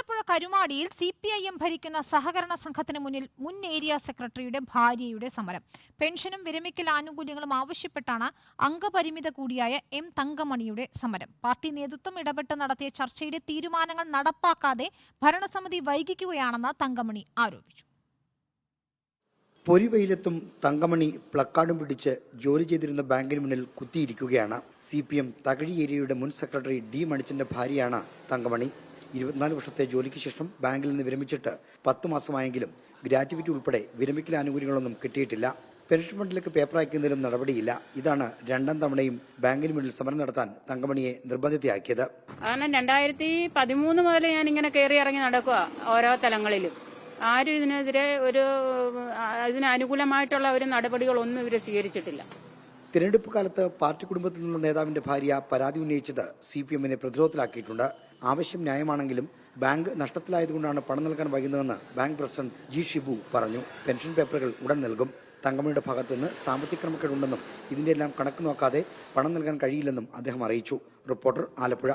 Alappuzha കരുമാടിയിൽ CPIM ഭരിക്കുന്ന സഹകരണ സംഘത്തിന് മുന്നിൽ മുൻ ഏരിയ സെക്രട്ടറിയുടെ ഭാര്യയുടെ സമരം. പെൻഷനും വിരമിക്കൽ ആനുകൂല്യങ്ങളും ആവശ്യപ്പെട്ടാണ് അംഗപരിമിത കൂടിയായ M തങ്കമണിയുടെ സമരം. പാർട്ടി നേതൃത്വം ഇടപെട്ട് നടത്തിയ ചർച്ചയുടെ തീരുമാനങ്ങൾ നടപ്പാക്കാതെ ഭരണസമിതി വൈകിക്കുകയാണെന്ന് തങ്കമണി ആരോപിച്ചു. പൊരിവെയിലത്തും തങ്കമണി പ്ലക്കാർഡും പിടിച്ച് ജോലി ചെയ്തിരുന്ന ബാങ്കിന് മുന്നിൽ കുത്തിയിരിക്കുകയാണ്. CPM തകഴി ഏരിയയുടെ മുൻ സെക്രട്ടറി D മണിച്ചന്റെ ഭാര്യയാണ് തങ്കമണി. 24 വർഷത്തെ ജോലിക്ക് ശേഷം ബാങ്കിൽ നിന്ന് വിരമിച്ചിട്ട് 10 മാസമായെങ്കിലും ഗ്രാറ്റുവിറ്റി ഉൾപ്പെടെ വിരമിക്കൽ ആനുകൂല്യങ്ങളൊന്നും കിട്ടിയിട്ടില്ല. പെൻഷൻ ഫണ്ടിലേക്ക് പേപ്പർ അയക്കുന്നതിലും നടപടിയില്ല. ഇതാണ് രണ്ടാം തവണയും ബാങ്കിന് മുന്നിൽ സമരം നടത്താൻ തങ്കമണിയെ നിർബന്ധിതയാക്കിയത്. കാരണം 2013 മുതൽ ഞാൻ ഇങ്ങനെ കയറി ഇറങ്ങി നടക്കുക ഓരോ തലങ്ങളിലും. ആരും ഇതിനെതിരെ ഇതിന് അനുകൂലമായിട്ടുള്ള ഒരു നടപടികളൊന്നും ഇവർ സ്വീകരിച്ചിട്ടില്ല. തിരഞ്ഞെടുപ്പ് കാലത്ത് പാർട്ടി കുടുംബത്തിൽ നിന്നുള്ള നേതാവിന്റെ ഭാര്യ പരാതി ഉന്നയിച്ചത് CPMനെ പ്രതിരോധത്തിലാക്കിയിട്ടുണ്ട്. ആവശ്യം ന്യായമാണെങ്കിലും ബാങ്ക് നഷ്ടത്തിലായതുകൊണ്ടാണ് പണം നൽകാൻ വൈകുന്നതെന്ന് ബാങ്ക് പ്രസിഡന്റ് G ഷിബു പറഞ്ഞു. പെൻഷൻ പേപ്പറുകൾ ഉടൻ നൽകും. തങ്കമണിയുടെ ഭാഗത്തുനിന്ന് സാമ്പത്തിക ക്രമക്കേടുണ്ടെന്നും ഇതിന്റെ എല്ലാം കണക്ക് നോക്കാതെ പണം നൽകാൻ കഴിയില്ലെന്നും അദ്ദേഹം അറിയിച്ചു. റിപ്പോർട്ടർ, ആലപ്പുഴ.